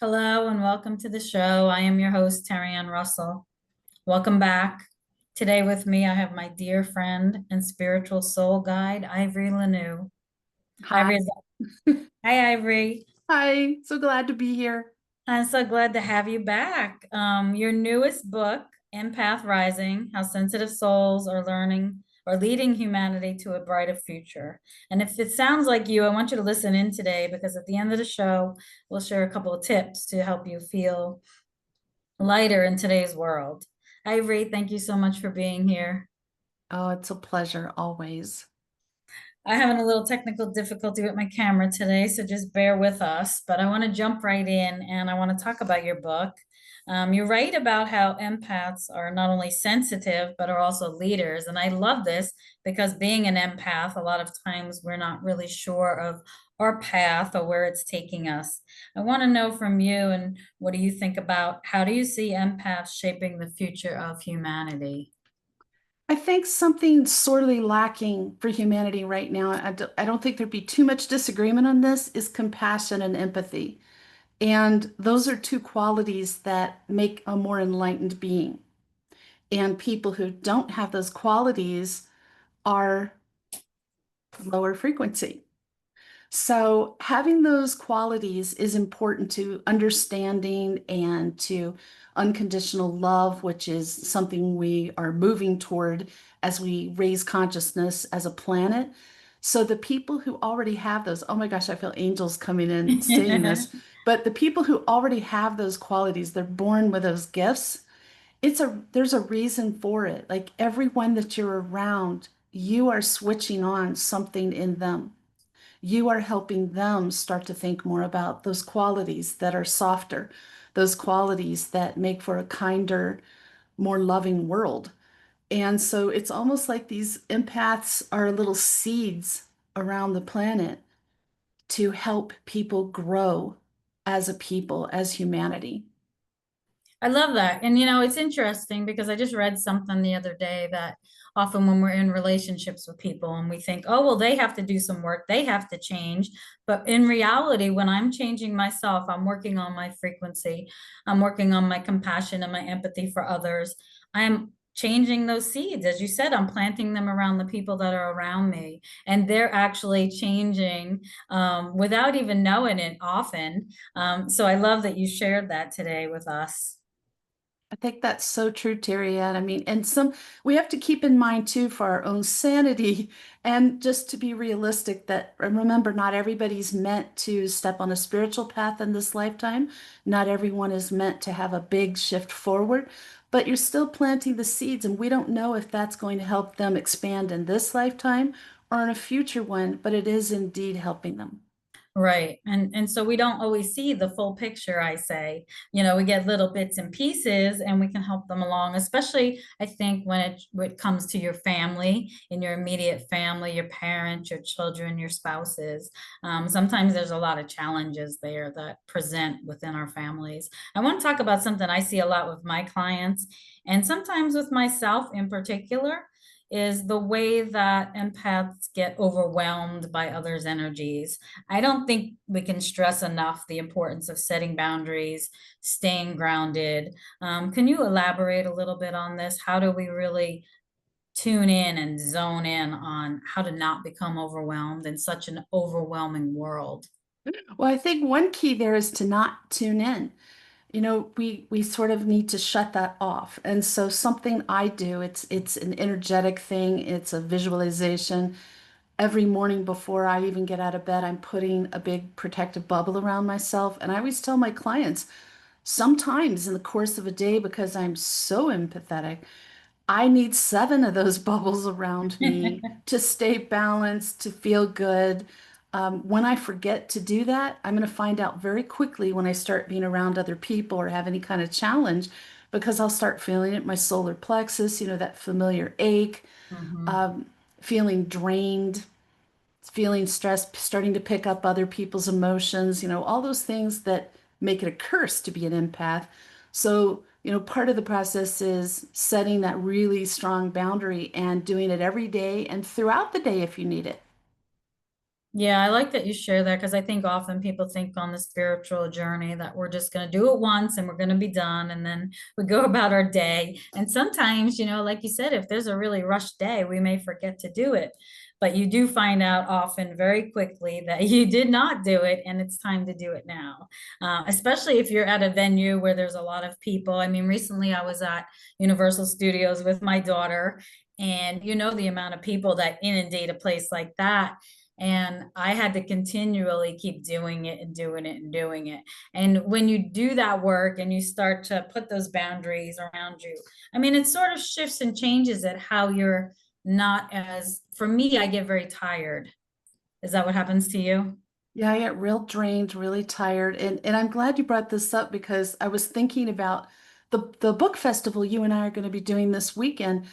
Hello and welcome to the show. I am your host, Terry Ann Russell. Welcome back. Today with me, I have my dear friend and spiritual soul guide, Ivory Lanou. Hi. Ivory, hi, Ivory. Hi. So glad to be here. I'm so glad to have you back. Your newest book, Empath Rising: How Sensitive Souls Are Learning or Leading Humanity to a Brighter Future. And if it sounds like you, I want you to listen in today because at the end of the show, we'll share a couple of tips to help you feel lighter in today's world. Ivory, thank you so much for being here. Oh, it's a pleasure always. I'm having a little technical difficulty with my camera today, so just bear with us. But I want to jump right in and I want to talk about your book. You write about how empaths are not only sensitive, but are also leaders. And I love this because being an empath, a lot of times we're not really sure of our path or where it's taking us. I want to know from you, and what do you think about how do you see empaths shaping the future of humanity? I think something sorely lacking for humanity right now, I don't think there'd be too much disagreement on this, is compassion and empathy. And those are two qualities that make a more enlightened being. And people who don't have those qualities are lower frequency. So, having those qualities is important to understanding and to unconditional love, which is something we are moving toward as we raise consciousness as a planet. So, the people who already have those, oh my gosh, I feel angels coming in saying this, but the people who already have those qualities, they're born with those gifts. There's a reason for it. Like everyone that you're around, you are switching on something in them. You are helping them start to think more about those qualities that are softer, those qualities that make for a kinder, more loving world. And so it's almost like these empaths are little seeds around the planet to help people grow as a people, as humanity. I love that. And it's interesting because I just read something the other day that often when we're in relationships with people and we think, oh, well, they have to do some work, they have to change. But in reality, when I'm changing myself, I'm working on my frequency, I'm working on my compassion and my empathy for others. I'm changing those seeds. As you said, I'm planting them around the people that are around me, and they're actually changing without even knowing it often. So I love that you shared that today with us. I think that's so true, Terry Ann. I mean, and we have to keep in mind too for our own sanity and just to be realistic that remember, not everybody's meant to step on a spiritual path in this lifetime. Not everyone is meant to have a big shift forward, but you're still planting the seeds, and we don't know if that's going to help them expand in this lifetime or in a future one, but it is indeed helping them. Right. And so we don't always see the full picture, I say. We get little bits and pieces and we can help them along, especially I think when it comes to your family, in your immediate family, your parents, your children, your spouses. Sometimes there's a lot of challenges there that present within our families. I want to talk about something I see a lot with my clients and sometimes with myself in particular is the way that empaths get overwhelmed by others' energies. I don't think we can stress enough the importance of setting boundaries, staying grounded. Can you elaborate a little bit on this? How do we really tune in and zone in on how to not become overwhelmed in such an overwhelming world? Well, I think one key there is to not tune in. We sort of need to shut that off. And so something I do, it's an energetic thing, it's a visualization. Every morning before I even get out of bed, I'm putting a big protective bubble around myself. And I always tell my clients, sometimes in the course of a day, because I'm so empathetic, I need seven of those bubbles around me to stay balanced, to feel good. When I forget to do that, I'm going to find out very quickly when I start being around other people or have any kind of challenge because I'll start feeling it, my solar plexus, that familiar ache, Mhm. um, feeling drained, feeling stressed, starting to pick up other people's emotions, all those things that make it a curse to be an empath. So, part of the process is setting that really strong boundary and doing it every day and throughout the day if you need it. Yeah, I like that you share that because I think often people think on the spiritual journey that we're just going to do it once and we're going to be done and then we go about our day. And sometimes, like you said, if there's a really rushed day, we may forget to do it. But you do find out often very quickly that you did not do it and it's time to do it now. Especially if you're at a venue where there's a lot of people. I mean, recently I was at Universal Studios with my daughter, and the amount of people that inundate a place like that, and I had to continually keep doing it and doing it and doing it. And when you do that work and you start to put those boundaries around you, I mean, it sort of shifts and changes it how you're not as, for me, I get very tired. Is that what happens to you? Yeah, I get real drained, really tired. And I'm glad you brought this up because I was thinking about the book festival you and I are going to be doing this weekend.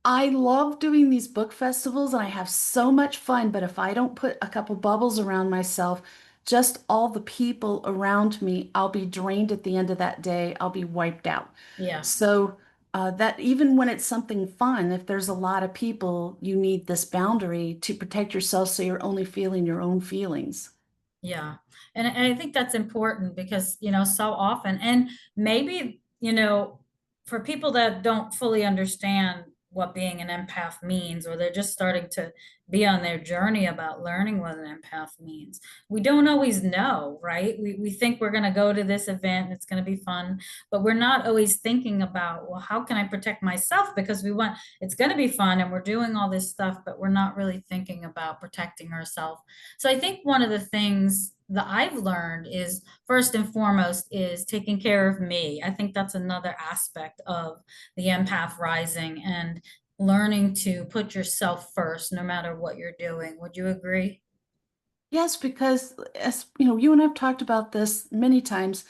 I love doing these book festivals and I have so much fun, but if I don't put a couple bubbles around myself, just all the people around me, I'll be drained at the end of that day. I'll be wiped out. Yeah. So that even when it's something fun, if there's a lot of people, you need this boundary to protect yourself so you're only feeling your own feelings. Yeah. And I think that's important because, so often, and maybe, for people that don't fully understand what being an empath means, or they're just starting to be on their journey about learning what an empath means, we don't always know, right? We think we're going to go to this event, it's going to be fun, but we're not always thinking about, well, how can I protect myself? Because it's going to be fun and we're doing all this stuff, but we're not really thinking about protecting ourselves. So I think one of the things that I've learned is first and foremost is taking care of me. I think that's another aspect of the empath rising, and learning to put yourself first no matter what you're doing. Would you agree? Yes, because as you know, you and I've talked about this many times.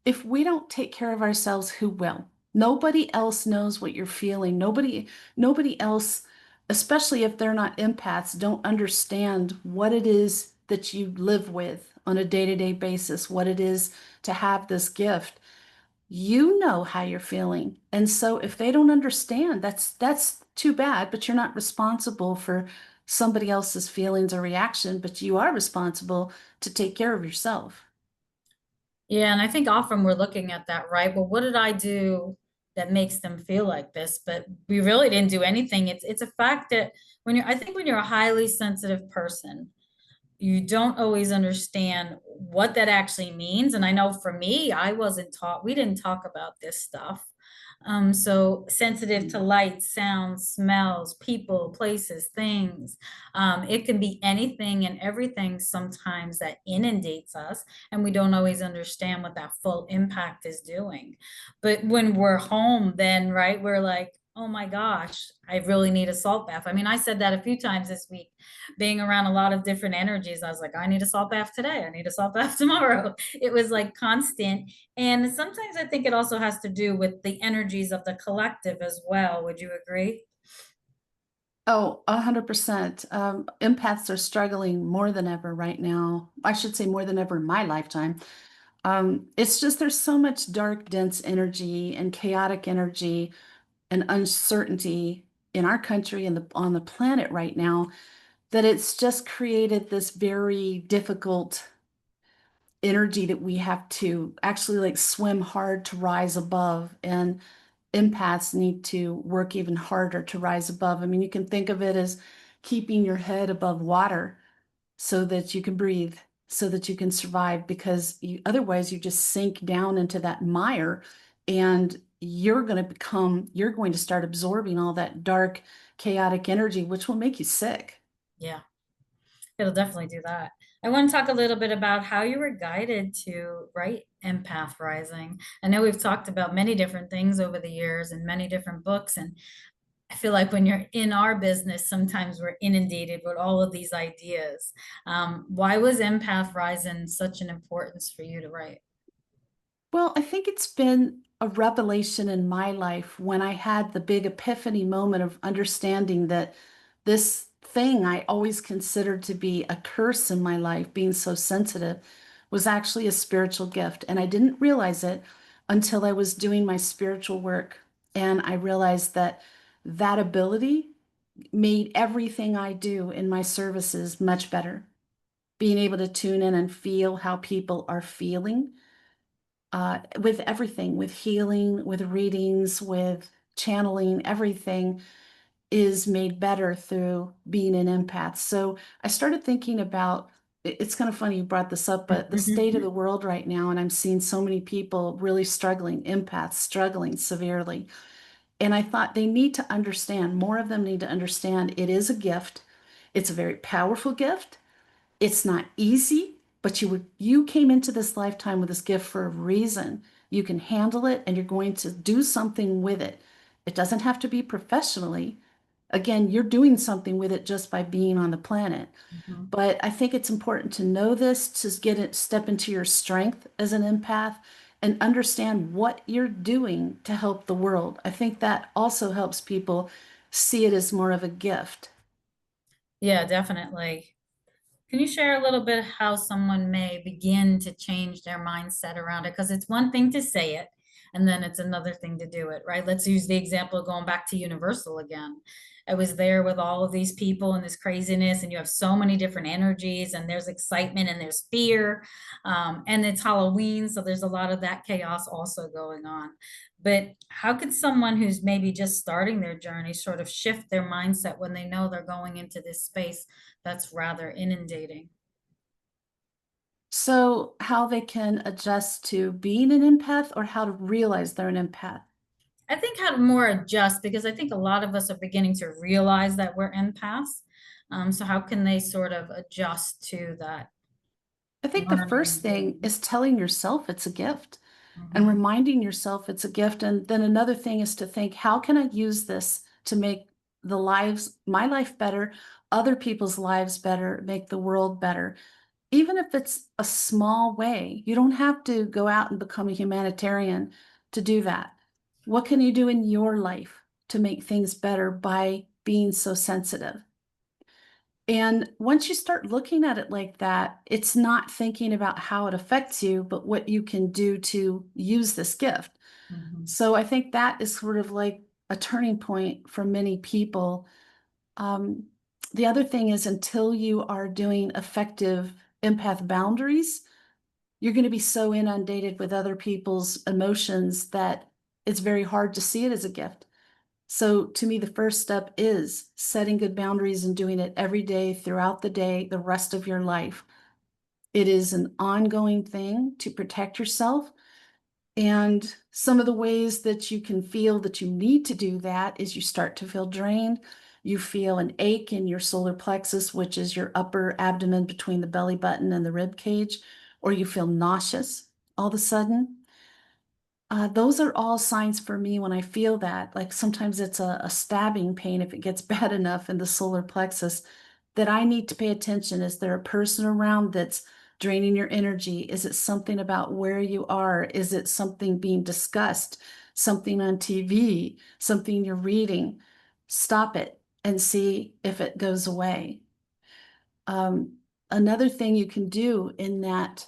If we don't take care of ourselves, who will? Nobody else knows what you're feeling. Nobody else, especially if they're not empaths, don't understand what it is that you live with on a day-to-day basis, what it is to have this gift. You know how you're feeling. And so if they don't understand, that's too bad, but you're not responsible for somebody else's feelings or reaction, but you are responsible to take care of yourself. Yeah, and I think often we're looking at that, right? Well, what did I do that makes them feel like this? But we really didn't do anything. It's a fact that I think when you're a highly sensitive person, you don't always understand what that actually means. And I know for me, I wasn't taught, we didn't talk about this stuff. So sensitive to light, sounds, smells, people, places, things. It can be anything and everything sometimes that inundates us, and we don't always understand what that full impact is doing. But when we're home, then, right, we're like, oh my gosh, I really need a salt bath. I mean, I said that a few times this week, being around a lot of different energies. I was like, I need a salt bath today. I need a salt bath tomorrow. It was like constant. And sometimes I think it also has to do with the energies of the collective as well. Would you agree? Oh, 100%. Empaths are struggling more than ever right now. I should say more than ever in my lifetime. It's just there's so much dark, dense energy and chaotic energy and uncertainty in our country and on the planet right now that it's just created this very difficult energy that we have to actually like swim hard to rise above. And empaths need to work even harder to rise above. I mean, you can think of it as keeping your head above water so that you can breathe, so that you can survive, because otherwise you just sink down into that mire and you're going to start absorbing all that dark, chaotic energy, which will make you sick. Yeah, it'll definitely do that. I want to talk a little bit about how you were guided to write Empath Rising. I know we've talked about many different things over the years and many different books, and I feel like when you're in our business, sometimes we're inundated with all of these ideas. Why was Empath Rising such an importance for you to write? Well, I think it's been a revelation in my life when I had the big epiphany moment of understanding that this thing I always considered to be a curse in my life, being so sensitive, was actually a spiritual gift. And I didn't realize it until I was doing my spiritual work. And I realized that that ability made everything I do in my services much better. being able to tune in and feel how people are feeling with everything, with healing, with readings, with channeling, everything is made better through being an empath. So I started thinking about it's kind of funny you brought this up, but the state of the world right now, and I'm seeing so many people really struggling, empaths struggling severely. And I thought they need to understand, more of them need to understand it is a gift. It's a very powerful gift. It's not easy, but you came into this lifetime with this gift for a reason. You can handle it and you're going to do something with it. It doesn't have to be professionally. Again, you're doing something with it just by being on the planet. Mhm. But I think it's important to know this, to get it, step into your strength as an empath and understand what you're doing to help the world. I think that also helps people see it as more of a gift. Yeah, definitely. Can you share a little bit how someone may begin to change their mindset around it? Because it's one thing to say it, and then it's another thing to do it, right? Let's use the example going back to Universal again. I was there with all of these people and this craziness, and you have so many different energies, and there's excitement and there's fear. And it's Halloween, so there's a lot of that chaos also going on. But how could someone who's maybe just starting their journey sort of shift their mindset when they know they're going into this space that's rather inundating? So, how they can adjust to being an empath or how to realize they're an empath. I think how to more adjust because I think a lot of us are beginning to realize that we're empaths. So how can they sort of adjust to that I think the first learning? thing is telling yourself it's a gift and Mhm. reminding yourself it's a gift. And then another thing is to think, how can I use this to make my life better, other people's lives better, make the world better? Even if it's a small way, you don't have to go out and become a humanitarian to do that. What can you do in your life to make things better by being so sensitive? And once you start looking at it like that, it's not thinking about how it affects you, but what you can do to use this gift. Mhm. So I think that is sort of like a turning point for many people. Um, the other thing is until you are doing effective empath boundaries, you're going to be so inundated with other people's emotions that it's very hard to see it as a gift. So to me, the first step is setting good boundaries and doing it every day throughout the day, the rest of your life. It is an ongoing thing to protect yourself. And some of the ways that you can feel that you need to do that is you start to feel drained. You feel an ache in your solar plexus, which is your upper abdomen between the belly button and the rib cage, or you feel nauseous all of a sudden. Those are all signs for me when I feel that. Like sometimes it's a stabbing pain if it gets bad enough in the solar plexus that I need to pay attention. Is there a person around that's draining your energy? Is it something about where you are? Is it something being discussed? Something on TV? Something you're reading? Stop it and see if it goes away. Um, Another thing you can do in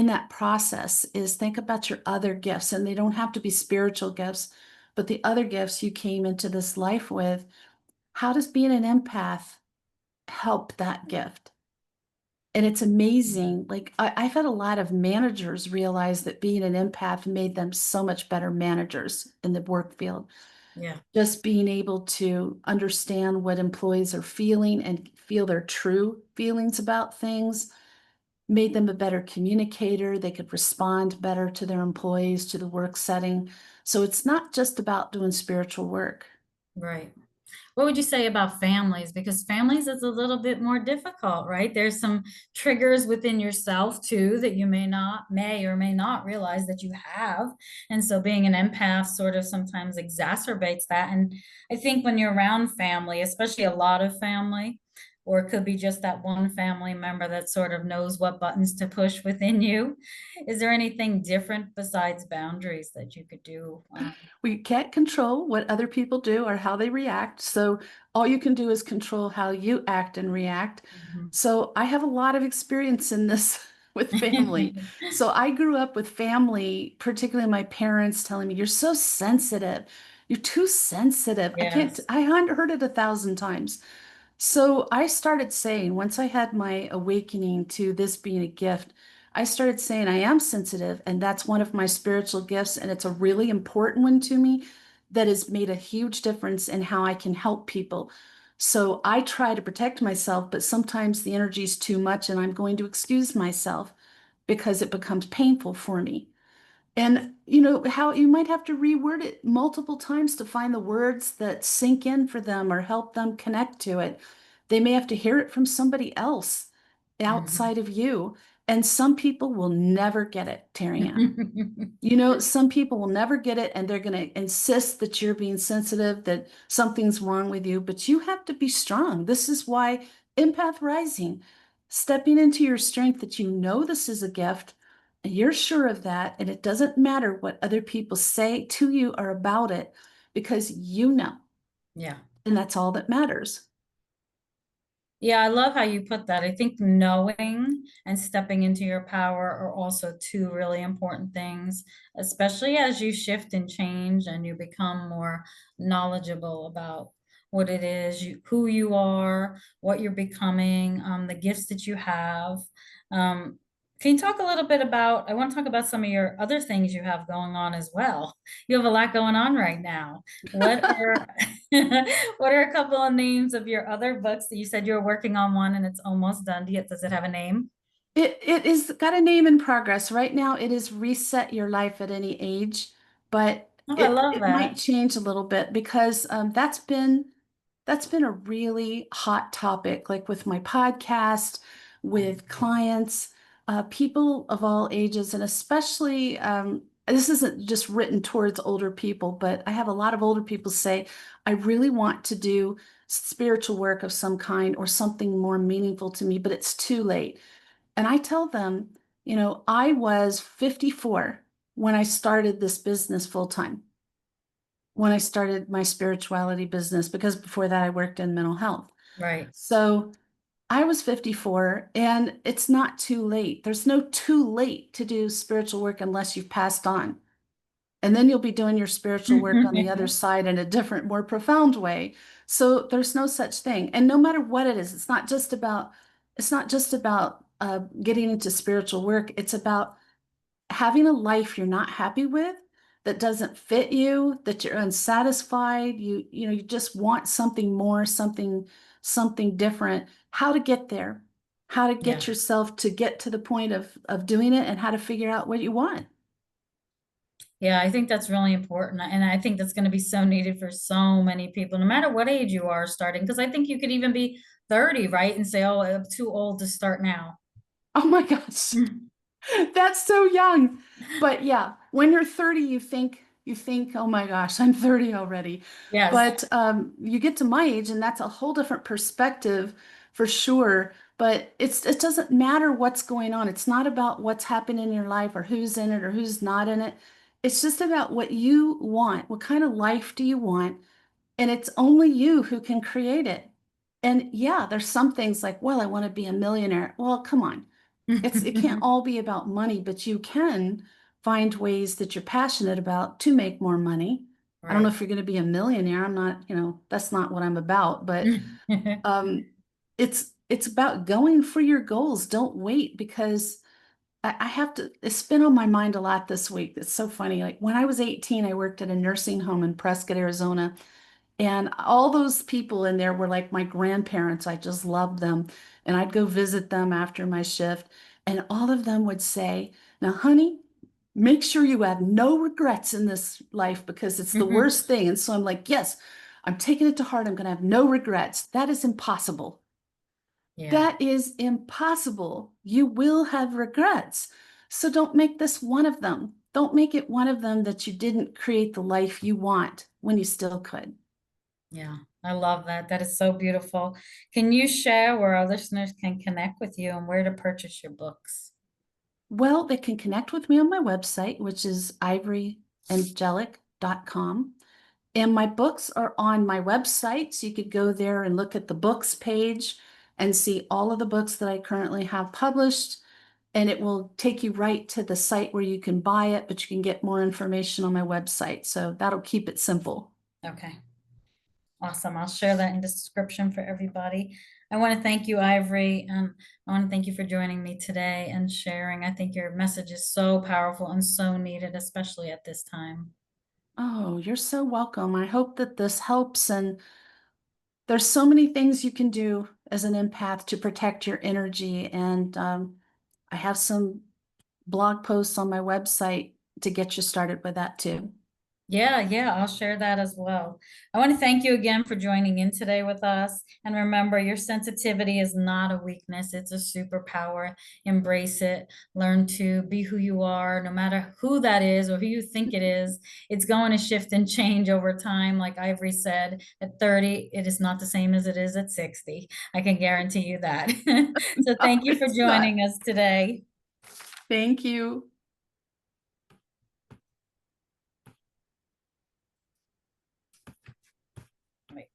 that process is think about your other gifts, and they don't have to be spiritual gifts, but the other gifts you came into this life with. How does being an empath help that gift? And it's amazing. Like I've had a lot of managers realize that being an empath made them so much better managers in the work field. Yeah, Just being able to understand what employees are feeling and feel their true feelings about things made them a better communicator. They could respond better to their employees, to the work setting. So it's not just about doing spiritual work. right. What would you say about families? Because families is a little bit more difficult, right? There's some triggers within yourself too that you may or may not realize that you have. And so being an empath sort of sometimes exacerbates that. And I think when you're around family, especially a lot of family, or it could be just that one family member that sort of knows what buttons to push within you. Is there anything different besides boundaries that you could do? We can't control what other people do or how they react. So all you can do is control how you act and react. Mhm. So I have a lot of experience in this with family. So I grew up with family, particularly my parents telling me, "You're so sensitive. You're too sensitive." Yes. I heard it 1,000 times. So I started saying, once I had my awakening to this being a gift, I started saying I am sensitive, and that's one of my spiritual gifts, and it's a really important one to me that has made a huge difference in how I can help people. So I try to protect myself, but sometimes the energy is too much, and I'm going to excuse myself because it becomes painful for me. And you know how you might have to reword it multiple times to find the words that sink in for them or help them connect to it. They may have to hear it from somebody else outside of you. And some people will never get it, Tarianne. Mhm. You know, some people will never get it and they're going to insist that you're being sensitive, that something's wrong with you, but you have to be strong. This is why Empath Rising, stepping into your strength that you know this is a gift, and you're sure of that, and it doesn't matter what other people say to you or about it because you know, Yeah. and that's all that matters. Yeah, I love how you put that. I think knowing and stepping into your power are also two really important things, especially as you shift and change and you become more knowledgeable about what it is, who you are, what you're becoming, the gifts that you have. Um, can you talk a little bit about, I want to talk about some of your other things you have going on as well. You have a lot going on right now. What are what are a couple of names of your other books that you said you were working on one and it's almost done? Does it have a name? It is got a name in progress. Right now, it is Reset Your Life at Any Age, but Oh, I it love might that. change a little bit because that's been a really hot topic, like with my podcast, with clients, people of all ages, and especially this isn't just written towards older people, but I have a lot of older people say, I really want to do spiritual work of some kind or something more meaningful to me, but it's too late. And I tell them, you know, I was 54 when I started this business full time, when I started my spirituality business, because before that I worked in mental health. Right. So I was 54 and it's not too late. There's no too late to do spiritual work unless you've passed on. And then you'll be doing your spiritual work on the other side in a different, more profound way. So there's no such thing. And no matter what it is, it's not just about getting into spiritual work. It's about having a life you're not happy with, that doesn't fit you, that you're unsatisfied, you know, you just want something more, something different. How to get there, how to Yeah. get yourself to get to the point of doing it and how to figure out what you want. Yeah, I think that's really important. And I think that's going to be so needed for so many people, no matter what age you are starting. Because I think you could even be 30, right? And say, oh, I'm too old to start now. Oh my gosh. That's so young. But yeah, when you're 30, you think, oh my gosh, I'm 30 already. Yes. But you get to my age, and that's a whole different perspective for sure. But it doesn't matter what's going on. It's not about what's happening in your life or who's in it or who's not in it. It's just about what you want. What kind of life do you want? And it's only you who can create it. And yeah, there's some things like, well, I want to be a millionaire. Well, come on. It can't all be about money, but you can find ways that you're passionate about to make more money. I don't know Right. if you're going to be a millionaire. I'm not, you know, that's not what I'm about, but um it's about going for your goals. Don't wait because I have to, it's been on my mind a lot this week. It's so funny. Like when I was 18, I worked at a nursing home in Prescott, Arizona. And all those people in there were like my grandparents. I just loved them. And I'd go visit them after my shift. And all of them would say, now, honey, make sure you have no regrets in this life because it's the worst thing. And so I'm like, yes, I'm taking it to heart. I'm going to have no regrets. That is impossible. Yeah. That is impossible. You will have regrets. So don't make this one of them. Don't make it one of them that you didn't create the life you want when you still could. Yeah. I love that. That is so beautiful. Can you share where our listeners can connect with you and where to purchase your books? Well, they can connect with me on my website, which is ivoryangelic.com. And my books are on my website. So you could go there and look at the books page and see all of the books that I currently have published. And it will take you right to the site where you can buy it, but you can get more information on my website. So that'll keep it simple. Okay. Awesome. I'll share that in the description for everybody. I want to thank you, Ivory, and I want to thank you for joining me today and sharing. I think your message is so powerful and so needed, especially at this time. Oh, you're so welcome. I hope that this helps. And there's so many things you can do as an empath to protect your energy. And I have some blog posts on my website to get you started with that too. Yeah, yeah, I'll share that as well. I want to thank you again for joining in today with us. And remember, your sensitivity is not a weakness, it's a superpower. Embrace it. Learn to be who you are, no matter who that is or who you think it is. It's going to shift and change over time. Like Ivory said, at 30, it is not the same as it is at 60. I can guarantee you that. So No, thank you for it's not. joining us today. Thank you.